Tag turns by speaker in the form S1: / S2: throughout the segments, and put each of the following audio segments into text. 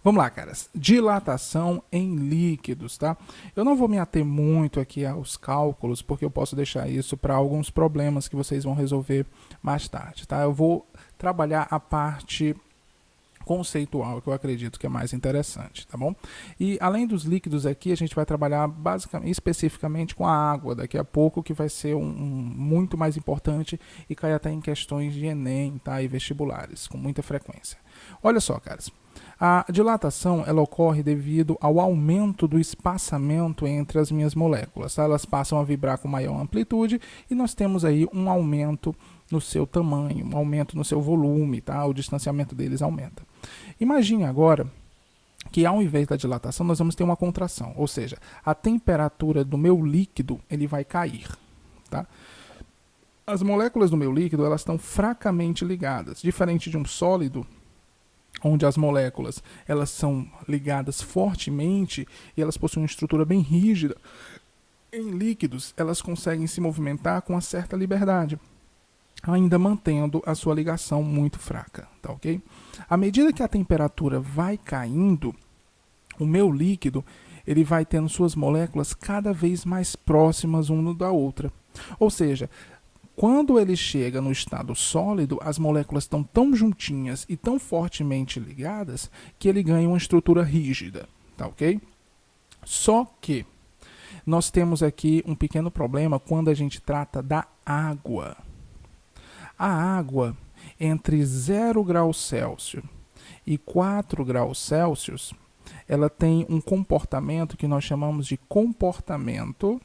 S1: Vamos lá, caras. Dilatação em líquidos, tá? Eu não vou me ater muito aqui aos cálculos, porque eu posso deixar isso para alguns problemas que vocês vão resolver mais tarde, tá? Eu vou trabalhar a parte conceitual, que eu acredito que é mais interessante, tá bom? E além dos líquidos aqui, a gente vai trabalhar basicamente, especificamente com a água daqui a pouco, que vai ser muito mais importante e cai até em questões de Enem, tá? E vestibulares, com muita frequência. Olha só, caras. A dilatação ela ocorre devido ao aumento do espaçamento entre as minhas moléculas. Tá? Elas passam a vibrar com maior amplitude e nós temos aí um aumento no seu tamanho, um aumento no seu volume, tá? O distanciamento deles aumenta. Imagine agora que ao invés da dilatação nós vamos ter uma contração, ou seja, a temperatura do meu líquido ele vai cair. Tá? As moléculas do meu líquido elas estão fracamente ligadas, diferente de um sólido, onde as moléculas elas são ligadas fortemente e elas possuem uma estrutura bem rígida. Em líquidos, elas conseguem se movimentar com uma certa liberdade, ainda mantendo a sua ligação muito fraca, tá ok? À medida que a temperatura vai caindo, o meu líquido ele vai tendo suas moléculas cada vez mais próximas uma da outra. Ou seja, quando ele chega no estado sólido, as moléculas estão tão juntinhas e tão fortemente ligadas que ele ganha uma estrutura rígida, tá ok? Só que nós temos aqui um pequeno problema quando a gente trata da água. A água, entre 0 graus Celsius e 4 graus Celsius, ela tem um comportamento que nós chamamos de comportamento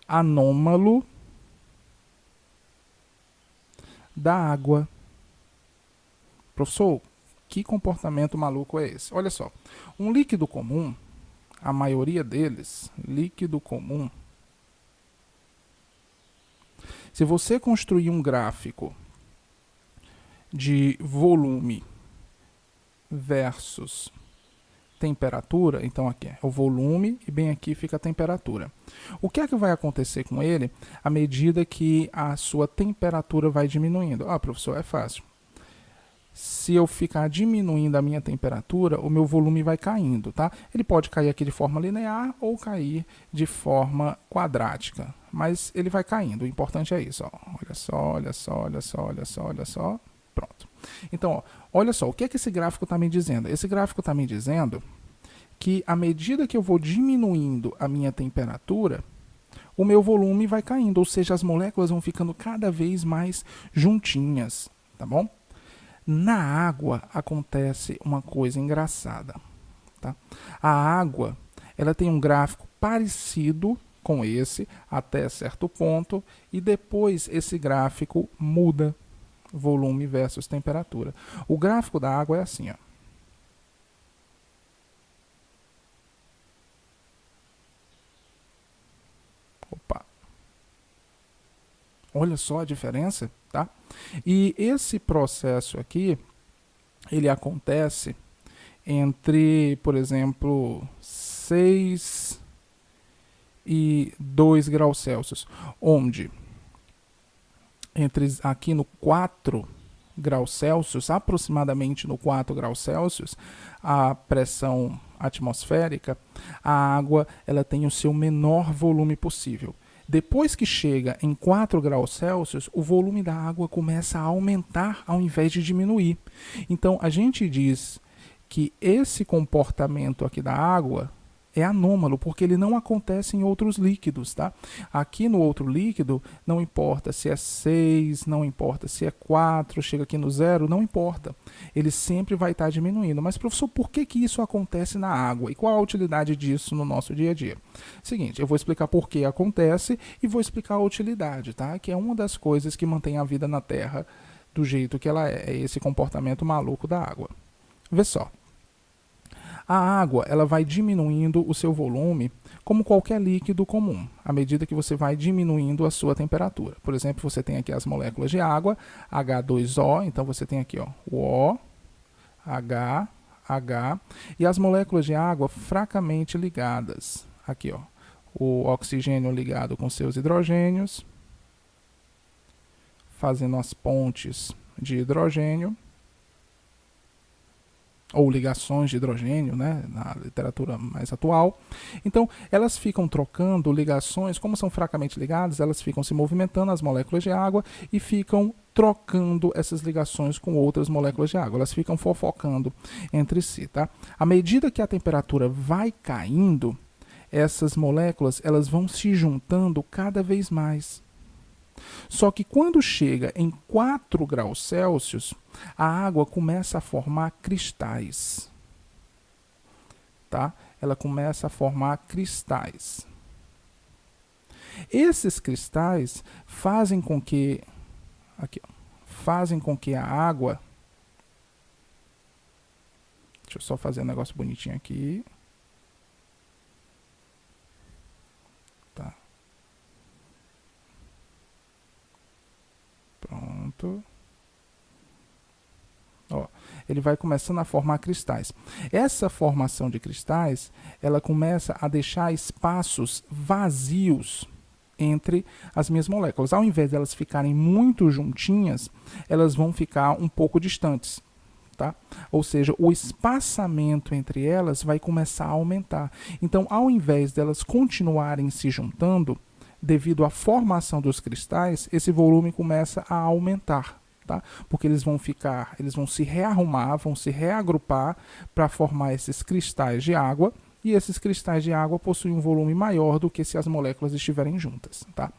S1: anômalo da água. Professor, que comportamento maluco é esse? Olha só, um líquido comum, a maioria deles, líquido comum, se você construir um gráfico de volume versus temperatura, então aqui é o volume e bem aqui fica a temperatura. O que é que vai acontecer com ele à medida que a sua temperatura vai diminuindo? Ah, professor, é fácil. Se eu ficar diminuindo a minha temperatura, o meu volume vai caindo, tá? Ele pode cair aqui de forma linear ou cair de forma quadrática, mas ele vai caindo. O importante é isso, ó. Olha só, olha só, olha só, olha só, olha só. Pronto. Então, ó, olha só, o que é que esse gráfico está me dizendo? Esse gráfico está me dizendo que à medida que eu vou diminuindo a minha temperatura, o meu volume vai caindo, ou seja, as moléculas vão ficando cada vez mais juntinhas, tá bom? Na água acontece uma coisa engraçada, tá? A água, ela tem um gráfico parecido com esse até certo ponto e depois esse gráfico muda, volume versus temperatura. O gráfico da água é assim, ó. Opa. Olha só a diferença, tá? E esse processo aqui, ele acontece entre, por exemplo, 6 e 2 graus Celsius, onde aqui no 4 graus Celsius, aproximadamente no 4 graus Celsius, a pressão atmosférica, a água ela tem o seu menor volume possível. Depois que chega em 4 graus Celsius, o volume da água começa a aumentar ao invés de diminuir. Então, a gente diz que esse comportamento aqui da água é anômalo, porque ele não acontece em outros líquidos, tá? Aqui no outro líquido, não importa se é 6, não importa se é 4, chega aqui no 0, não importa. Ele sempre vai estar diminuindo. Mas, professor, por que isso acontece na água? E qual a utilidade disso no nosso dia a dia? Seguinte, eu vou explicar por que acontece e vou explicar a utilidade, tá? Que é uma das coisas que mantém a vida na Terra do jeito que ela é esse comportamento maluco da água. Vê só. A água ela vai diminuindo o seu volume como qualquer líquido comum, à medida que você vai diminuindo a sua temperatura. Por exemplo, você tem aqui as moléculas de água, H2O, então você tem aqui ó, o O, H, H, e as moléculas de água fracamente ligadas. Aqui ó, o oxigênio ligado com seus hidrogênios, fazendo as pontes de hidrogênio, ou ligações de hidrogênio, né, na literatura mais atual. Então, elas ficam trocando ligações, como são fracamente ligadas, elas ficam se movimentando, as moléculas de água, e ficam trocando essas ligações com outras moléculas de água. Elas ficam fofocando entre si, tá? À medida que a temperatura vai caindo, essas moléculas elas vão se juntando cada vez mais. Só que quando chega em 4 graus Celsius, a água começa a formar cristais. Tá? Ela começa a formar cristais. Esses cristais fazem com que a água... Deixa eu só fazer um negócio bonitinho aqui. Tá. Pronto. Ó, ele vai começando a formar cristais. Essa formação de cristais, ela começa a deixar espaços vazios entre as minhas moléculas. Ao invés de elas ficarem muito juntinhas, elas vão ficar um pouco distantes. Tá? Ou seja, o espaçamento entre elas vai começar a aumentar. Então, ao invés delas continuarem se juntando, devido à formação dos cristais, esse volume começa a aumentar. Tá? Porque eles vão se rearrumar, vão se reagrupar para formar esses cristais de água, e esses cristais de água possuem um volume maior do que se as moléculas estiverem juntas. Tá?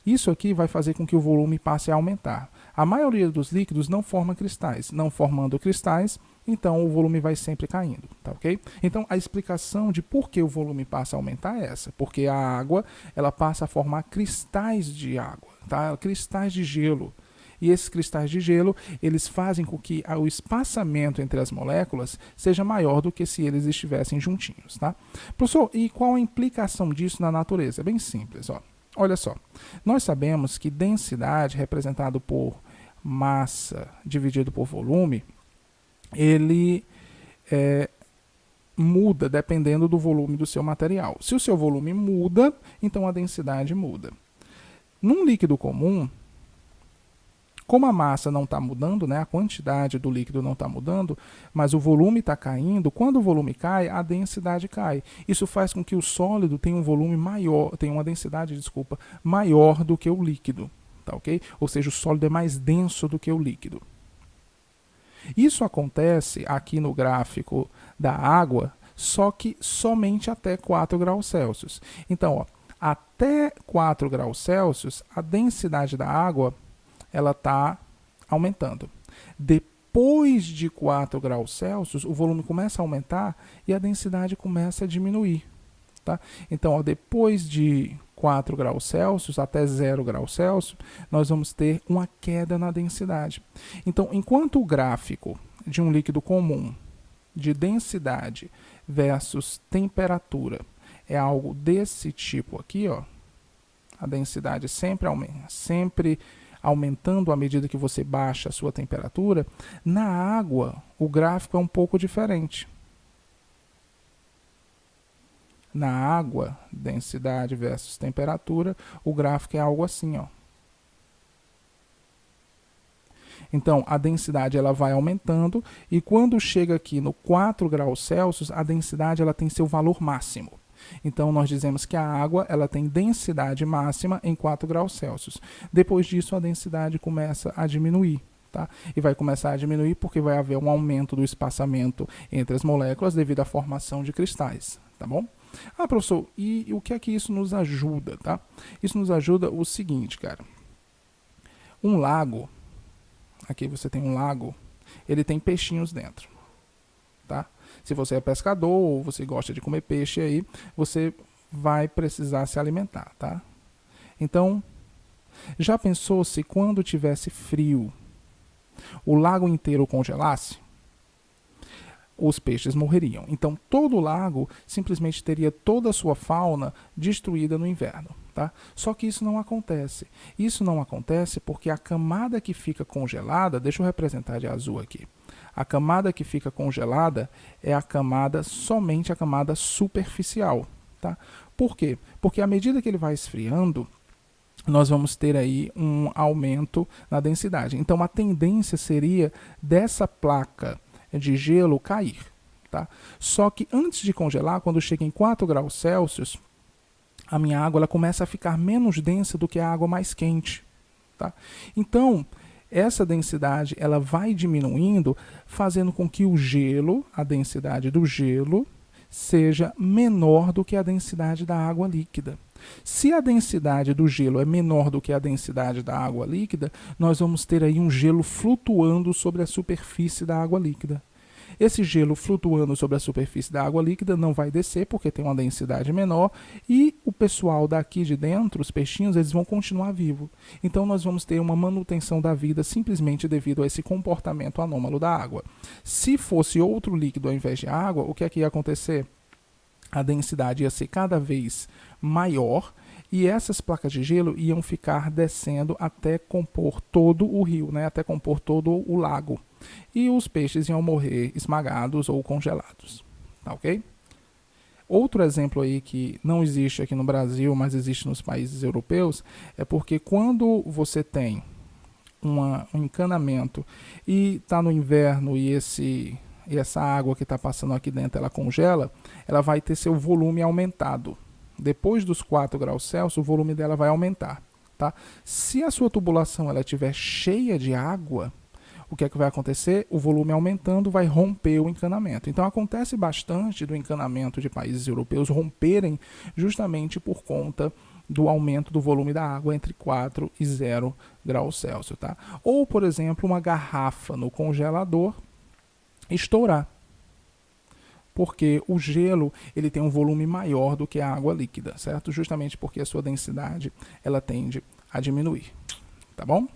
S1: Isso aqui vai fazer com que o volume passe a aumentar. A maioria dos líquidos não forma cristais. Não formando cristais, então o volume vai sempre caindo. Tá, okay? Então a explicação de por que o volume passa a aumentar é essa. Porque a água ela passa a formar cristais de água, tá? Cristais de gelo. E esses cristais de gelo, eles fazem com que o espaçamento entre as moléculas seja maior do que se eles estivessem juntinhos. Tá? Professor, e qual a implicação disso na natureza? É bem simples. Ó. Olha só, nós sabemos que densidade, representado por massa dividido por volume, ele muda dependendo do volume do seu material. Se o seu volume muda, então a densidade muda. Num líquido comum, como a massa não está mudando, né, a quantidade do líquido não está mudando, mas o volume está caindo, quando o volume cai, a densidade cai. Isso faz com que o sólido tenha um volume maior, tenha uma densidade, maior do que o líquido. Tá, okay? Ou seja, o sólido é mais denso do que o líquido. Isso acontece aqui no gráfico da água, só que somente até 4 graus Celsius. Então, ó, até 4 graus Celsius, a densidade da água ela está aumentando. Depois de 4 graus Celsius, o volume começa a aumentar e a densidade começa a diminuir. Tá? Então, ó, depois de 4 graus Celsius até 0 graus Celsius, nós vamos ter uma queda na densidade. Então, enquanto o gráfico de um líquido comum de densidade versus temperatura é algo desse tipo aqui, ó, a densidade sempre aumenta, sempre aumentando à medida que você baixa a sua temperatura, na água o gráfico é um pouco diferente. Na água, densidade versus temperatura, o gráfico é algo assim, ó. Então, a densidade ela vai aumentando e quando chega aqui no 4 graus Celsius, a densidade ela tem seu valor máximo. Então, nós dizemos que a água ela tem densidade máxima em 4 graus Celsius. Depois disso, a densidade começa a diminuir. Tá? E vai começar a diminuir porque vai haver um aumento do espaçamento entre as moléculas devido à formação de cristais. Tá bom? Ah, professor, e o que é que isso nos ajuda? Tá? Isso nos ajuda o seguinte, cara. Um lago, aqui você tem um lago, ele tem peixinhos dentro. Tá? Se você é pescador ou você gosta de comer peixe aí, você vai precisar se alimentar, tá? Então, já pensou se quando tivesse frio, o lago inteiro congelasse? Os peixes morreriam. Então, todo o lago simplesmente teria toda a sua fauna destruída no inverno, tá? Só que isso não acontece. Isso não acontece porque a camada que fica congelada, deixa eu representar de azul aqui. A camada que fica congelada é a camada, somente a camada superficial. Tá? Por quê? Porque à medida que ele vai esfriando, nós vamos ter aí um aumento na densidade. Então a tendência seria dessa placa de gelo cair. Tá? Só que antes de congelar, quando chega em 4 graus Celsius, a minha água ela começa a ficar menos densa do que a água mais quente. Tá? Então, essa densidade ela vai diminuindo, fazendo com que o gelo, a densidade do gelo, seja menor do que a densidade da água líquida. Se a densidade do gelo é menor do que a densidade da água líquida, nós vamos ter aí um gelo flutuando sobre a superfície da água líquida. Esse gelo flutuando sobre a superfície da água líquida não vai descer porque tem uma densidade menor e o pessoal daqui de dentro, os peixinhos, eles vão continuar vivos. Então nós vamos ter uma manutenção da vida simplesmente devido a esse comportamento anômalo da água. Se fosse outro líquido ao invés de água, o que é que ia acontecer? A densidade ia ser cada vez maior e essas placas de gelo iam ficar descendo até compor todo o rio, né? Até compor todo o lago. E os peixes iam morrer esmagados ou congelados. Tá ok? Outro exemplo aí que não existe aqui no Brasil, mas existe nos países europeus, é porque quando você tem um encanamento e está no inverno e essa água que está passando aqui dentro ela congela, ela vai ter seu volume aumentado. Depois dos 4 graus Celsius, o volume dela vai aumentar. Tá? Se a sua tubulação ela estiver cheia de água, o que é que vai acontecer? O volume aumentando vai romper o encanamento. Então acontece bastante do encanamento de países europeus romperem justamente por conta do aumento do volume da água entre 4 e 0 graus Celsius. Tá? Ou, por exemplo, uma garrafa no congelador estourar. Porque o gelo ele tem um volume maior do que a água líquida, certo? Justamente porque a sua densidade ela tende a diminuir. Tá bom?